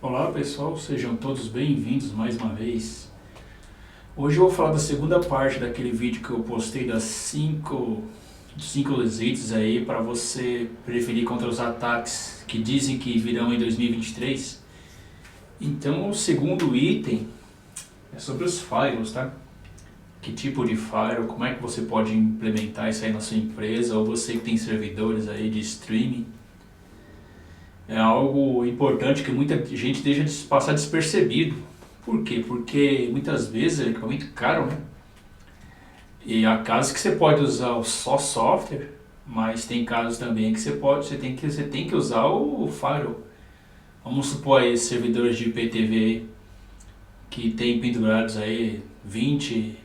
Olá pessoal, sejam todos bem-vindos mais uma vez. Hoje eu vou falar da segunda parte daquele vídeo que eu postei das 5 itens aí para você preferir contra os ataques que dizem que virão em 2023. Então o segundo item é sobre os firewalls, tá? Que tipo de firewall, como é que você pode implementar isso aí na sua empresa, ou você que tem servidores aí de streaming. É algo importante que muita gente deixa passar despercebido. Por quê? Porque muitas vezes é equipamento caro, né? E há casos que você pode usar só software, mas tem casos também que você tem que usar o firewall. Vamos supor aí servidores de IPTV que tem pendurados aí 20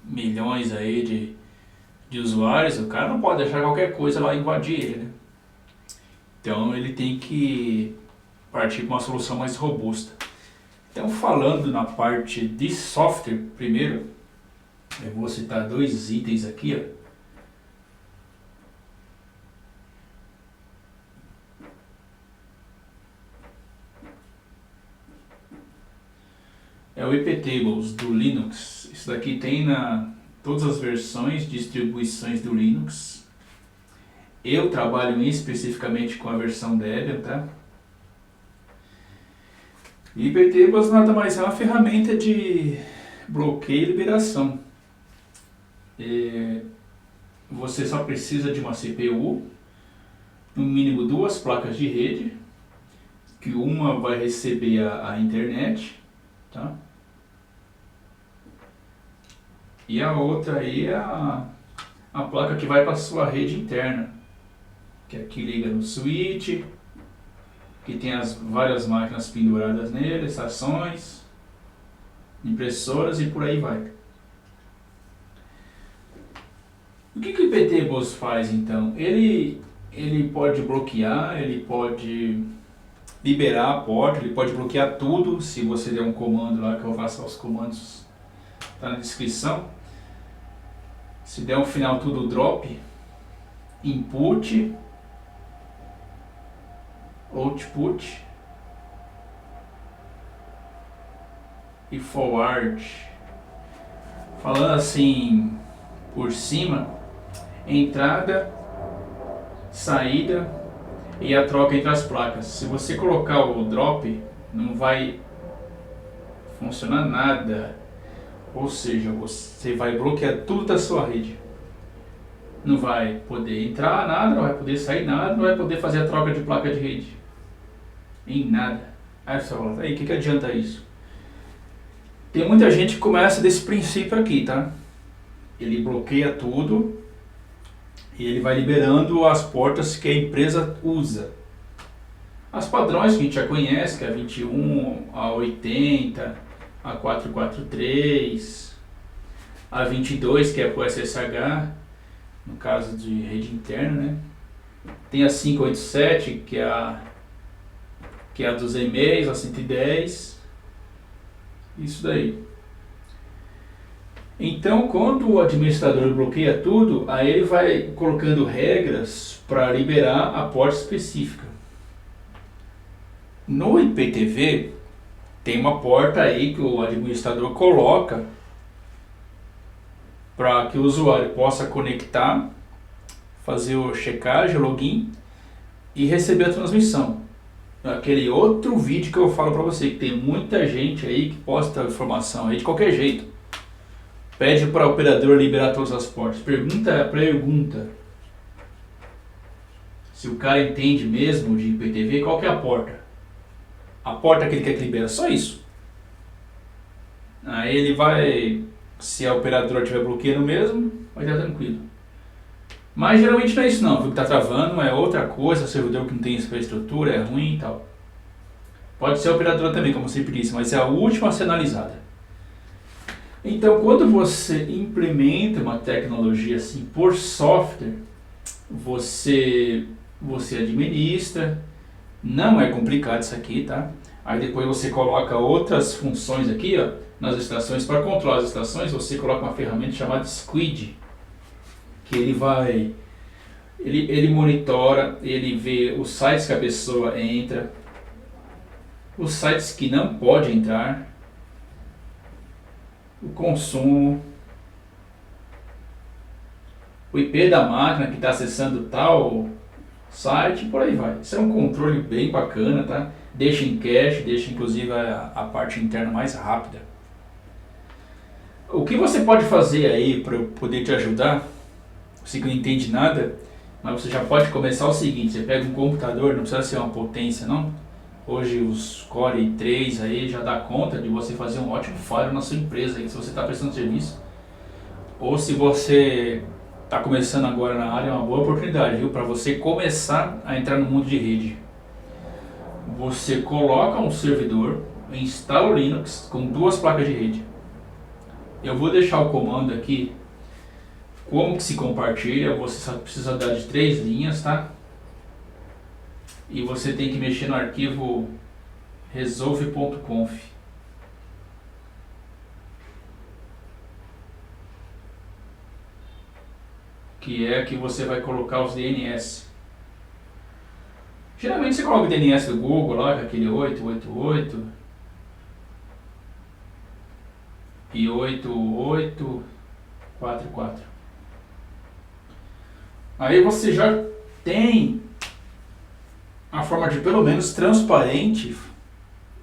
milhões aí de usuários, o cara não pode deixar qualquer coisa lá invadir ele, né? Então ele tem que partir para uma solução mais robusta. Então, falando na parte de software, primeiro, eu vou citar dois itens aqui, ó. É o iptables do Linux. Isso daqui tem na todas as versões, distribuições do Linux. Eu trabalho especificamente com a versão Debian, tá? iptables nada mais é uma ferramenta de bloqueio e liberação. Você só precisa de uma CPU, no mínimo duas placas de rede, que uma vai receber a internet, tá? E a outra aí é a placa que vai para a sua rede interna, que aqui liga no switch, que tem as várias máquinas penduradas nele, estações, impressoras e por aí vai. O que o iptables faz então? Ele pode bloquear, ele pode liberar a porta, ele pode bloquear tudo se você der um comando lá, que eu vou passar os comandos, tá na descrição. Se der um final tudo drop, input, output e forward. Falando assim por cima, entrada, saída e a troca entre as placas. Se você colocar o drop, não vai funcionar nada. Ou seja, você vai bloquear tudo da sua rede. Não vai poder entrar nada, não vai poder sair nada, não vai poder fazer a troca de placa de rede. Em nada. Aí você fala, aí o que adianta isso? Tem muita gente que começa desse princípio aqui, tá? Ele bloqueia tudo e ele vai liberando as portas que a empresa usa. As padrões que a gente já conhece, que é a 21, a 80, a 443, a 22, que é para o SSH, no caso de rede interna, né? Tem a 587, que é a dos e-mails, a 110, isso daí. Então, quando o administrador bloqueia tudo, aí ele vai colocando regras para liberar a porta específica. No IPTV, tem uma porta aí que o administrador coloca para que o usuário possa conectar, fazer o checagem, o login e receber a transmissão. Aquele outro vídeo que eu falo para você, que tem muita gente aí que posta informação aí de qualquer jeito. Pede para o operador liberar todas as portas. Pergunta se o cara entende mesmo de IPTV, qual que é a porta? A porta que ele quer que libera, só isso. Aí ele vai, se a operadora estiver bloqueando mesmo, vai estar tranquilo. Mas geralmente não é isso não, o que está travando é outra coisa, servidor que não tem infraestrutura, é ruim e tal. Pode ser a operadora também, como eu sempre disse, mas é a última a ser analisada. Então, quando você implementa uma tecnologia assim por software, você administra, não é complicado isso aqui, tá? Aí depois você coloca outras funções aqui, ó, nas estações. Para controlar as estações, você coloca uma ferramenta chamada Squid, que ele monitora, ele vê os sites que a pessoa entra, os sites que não pode entrar, o consumo, o IP da máquina que está acessando tal site, por aí vai. Isso é um controle bem bacana, tá? Deixa em cache, deixa inclusive a parte interna mais rápida. O que você pode fazer aí para eu poder te ajudar? Você que não entende nada, mas você já pode começar o seguinte: você pega um computador, não precisa ser uma potência não. Hoje os Core i3 aí já dá conta de você fazer um ótimo firewall na sua empresa aí, se você está prestando serviço. Ou se você está começando agora na área, é uma boa oportunidade, viu? Para você começar a entrar no mundo de rede. Você coloca um servidor, instala o Linux com 2 placas de rede. Eu vou deixar o comando aqui, como que se compartilha. Você só precisa dar de 3 linhas, tá? E você tem que mexer no arquivo resolve.conf. Que é que você vai colocar os DNS. Geralmente você coloca o DNS do Google lá, com aquele 888 e 8844. Aí você já tem a forma de pelo menos transparente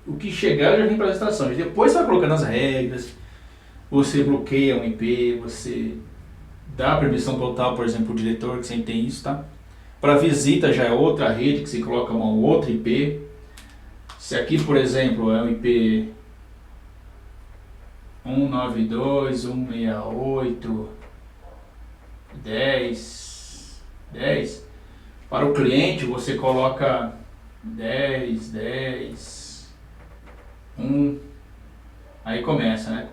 o que chegar já vem para as estações. Depois você vai colocando as regras, você bloqueia um IP, você dá permissão total, por exemplo, o diretor, que sempre tem isso, tá? Para visita já é outra rede que você coloca uma outra IP. Se aqui, por exemplo, é um IP 192.168.10.10, para o cliente você coloca 10.10.1, aí começa, né?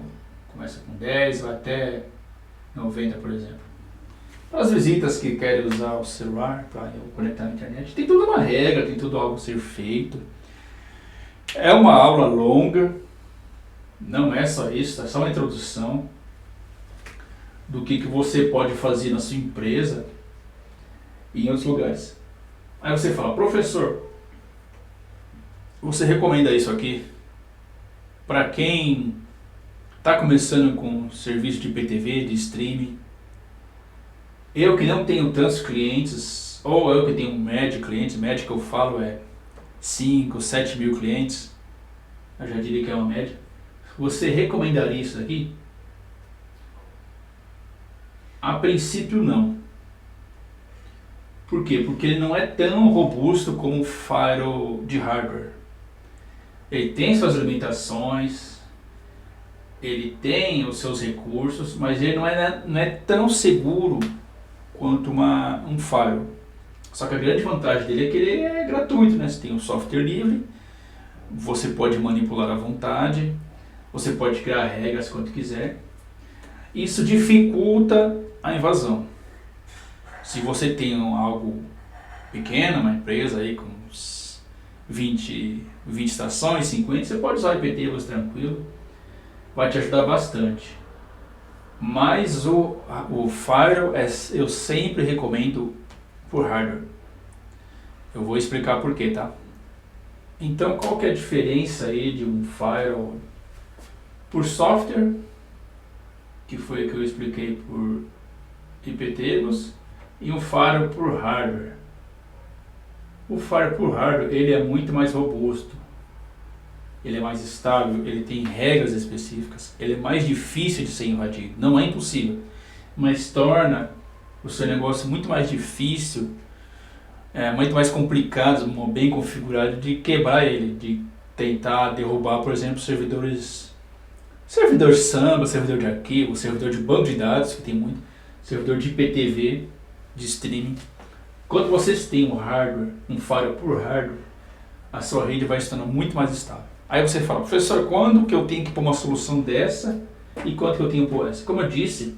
Começa com 10, vai até 90, por exemplo. Para as visitas que querem usar o celular para conectar na internet, tem toda uma regra, tem tudo algo a ser feito. É uma aula longa, não é só isso, é só uma introdução do que você pode fazer na sua empresa e em outros lugares. Aí você fala: professor, você recomenda isso aqui para quem está começando com serviço de IPTV, de streaming? Eu que não tenho tantos clientes, ou eu que tenho médio clientes, médio que eu falo é 5, 7 mil clientes, eu já diria que é uma média. Você recomendaria isso daqui? A princípio não. Por quê? Porque ele não é tão robusto como um firewall de hardware. Ele tem suas limitações, ele tem os seus recursos, mas ele não é tão seguro quanto um firewall. Só que a grande vantagem dele é que ele é gratuito, né? Você tem um software livre, você pode manipular à vontade, você pode criar regras quanto quiser. Isso dificulta a invasão. Se você tem algo pequeno, uma empresa aí com uns 20 estações, 50, você pode usar IPTV tranquilo, vai te ajudar bastante. Mas o firewall eu sempre recomendo por hardware. Eu vou explicar por quê, tá? Então, qual que é a diferença aí de um firewall por software, que foi o que eu expliquei por IPTVs, e um firewall por hardware? O firewall por hardware ele é muito mais robusto, ele é mais estável, ele tem regras específicas, ele é mais difícil de ser invadido. Não é impossível, mas torna o seu negócio muito mais difícil, muito mais complicado, bem configurado, de quebrar ele, de tentar derrubar, por exemplo, servidor de Samba, servidor de arquivo, servidor de banco de dados, que tem muito, servidor de IPTV, de streaming. Quando vocês têm um hardware, um firewall por hardware, a sua rede vai se tornando muito mais estável. Aí você fala: professor, quando que eu tenho que pôr uma solução dessa e quanto que eu tenho que pôr essa? Como eu disse,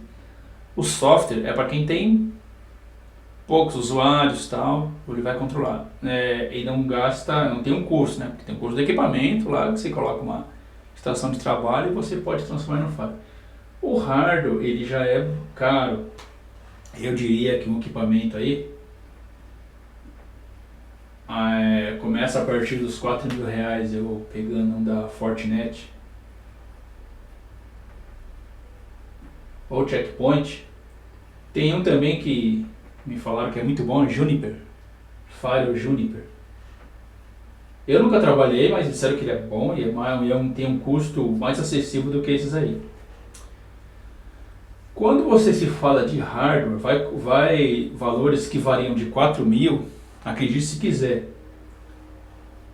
o software é para quem tem poucos usuários, tal, ele vai controlar. E não tem um custo, né? Porque tem um custo de equipamento lá, que você coloca uma estação de trabalho e você pode transformar no firewall. O hardware, ele já é caro. Eu diria que um equipamento aí Começa a partir dos R$ 4.000 eu pegando um da Fortinet ou Checkpoint. Tem um também que me falaram que é muito bom, Juniper. Firewall Juniper. Eu nunca trabalhei, mas disseram que ele é bom e tem um custo mais acessível do que esses aí. Quando você se fala de hardware, vai valores que variam de 4.000, acredite se quiser.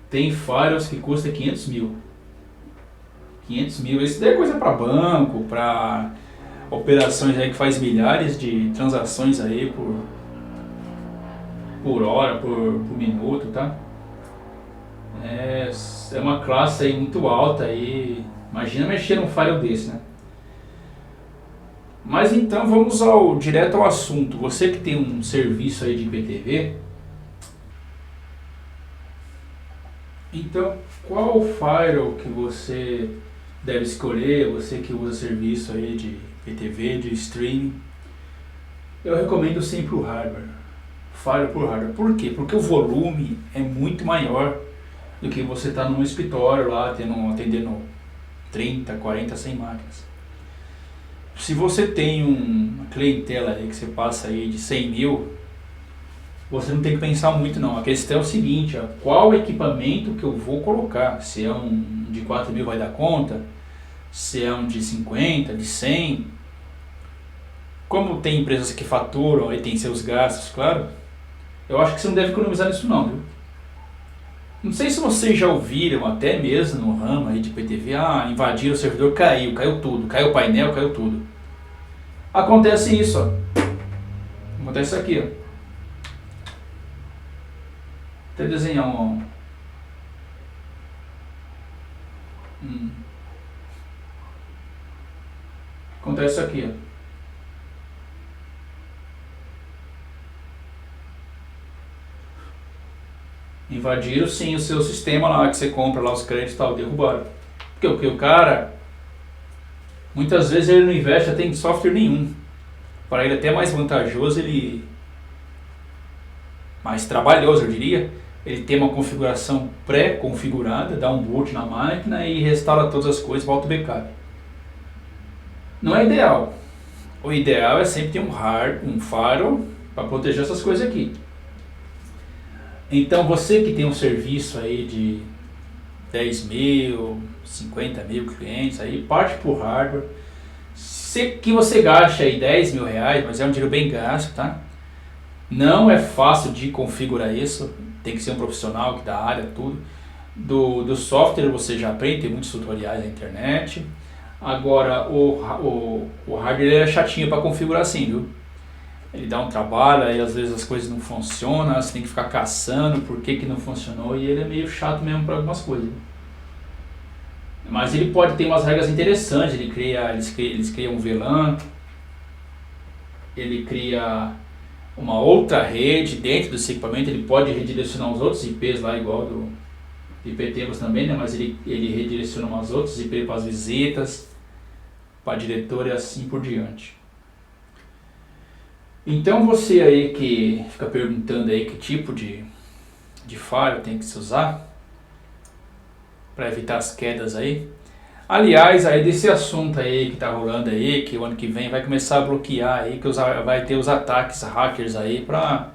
Tem firewalls que custa 500 mil. 500 mil, isso daí é coisa para banco, para operações aí que faz milhares de transações aí por hora, por minuto, tá? É uma classe aí muito alta aí. Imagina mexer num firewall desse, né? Mas então vamos direto ao assunto. Você que tem um serviço aí de IPTV, então qual firewall que você deve escolher, você que usa serviço aí de IPTV, de streaming? Eu recomendo sempre o hardware, firewall por hardware. Por quê? Porque o volume é muito maior do que você estar num escritório lá atendendo 30, 40, 100 máquinas. Se você tem uma clientela aí que você passa aí de 100 mil, você não tem que pensar muito não. A questão é o seguinte, qual equipamento que eu vou colocar? Se é um de 4 mil vai dar conta? Se é um de 50, de 100? Como tem empresas que faturam e tem seus gastos, claro, eu acho que você não deve economizar nisso não, viu? Não sei se vocês já ouviram, até mesmo no ramo aí de IPTV, invadiram o servidor, caiu tudo, caiu o painel, caiu tudo. Acontece isso, ó. Acontece aqui, ó. Até desenhar Acontece isso aqui, ó. Invadiram sim o seu sistema lá, que você compra lá os créditos e tal, derrubaram. Porque o cara, muitas vezes ele não investe até em software nenhum. Para ele é até mais vantajoso, mais trabalhoso eu diria, ele tem uma configuração pré-configurada, dá um boot na máquina e restaura todas as coisas, volta o backup. Não é ideal. O ideal é sempre ter um firewall para proteger essas coisas aqui. Então você que tem um serviço aí de 10 mil, 50 mil clientes, aí parte por hardware. Que você gaste aí 10 mil reais, mas é um dinheiro bem gasto, tá? Não é fácil de configurar isso, tem que ser um profissional que da área, tudo. Do software você já aprende, tem muitos tutoriais na internet. Agora o hardware é chatinho para configurar assim, viu? Ele dá um trabalho, aí às vezes as coisas não funcionam, você tem que ficar caçando por que não funcionou, e ele é meio chato mesmo para algumas coisas. Mas ele pode ter umas regras interessantes, eles criam um VLAN, ele cria uma outra rede dentro desse equipamento, ele pode redirecionar os outros IPs lá, igual do IPTV também, né? Mas ele redireciona umas outras IPs para as visitas, para diretor e assim por diante. Então você aí que fica perguntando aí que tipo de firewall tem que se usar para evitar as quedas aí. Aliás, aí desse assunto aí que tá rolando aí, que o ano que vem vai começar a bloquear aí, que vai ter os ataques hackers aí para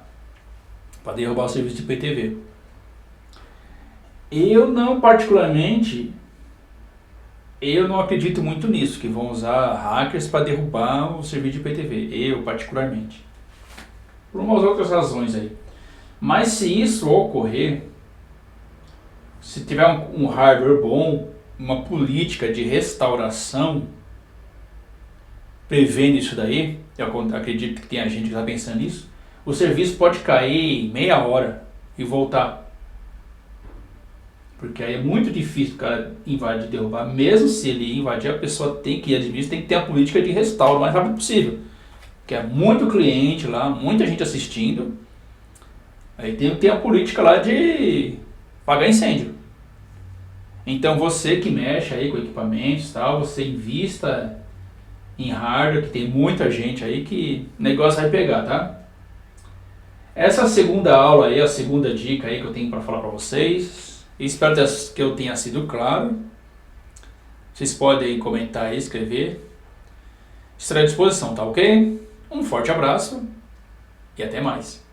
derrubar o serviço de IPTV. Eu não acredito muito nisso, que vão usar hackers para derrubar o serviço de IPTV. Eu, particularmente. Por umas outras razões aí. Mas se isso ocorrer, se tiver um hardware bom, uma política de restauração prevendo isso daí, eu acredito que tem gente que está pensando nisso, o serviço pode cair em meia hora e voltar. Porque aí é muito difícil o cara invadir e derrubar. Mesmo se ele invadir, a pessoa tem que administrar, tem que ter a política de restauro o mais rápido possível. Porque é muito cliente lá, muita gente assistindo. Aí tem a política lá de pagar incêndio. Então você que mexe aí com equipamentos e tal, você invista em hardware, que tem muita gente aí que o negócio vai pegar, tá? Essa é a segunda aula aí, a segunda dica aí que eu tenho para falar para vocês. Espero que eu tenha sido claro. Vocês podem comentar e escrever. Estarei à disposição, tá ok? Um forte abraço e até mais.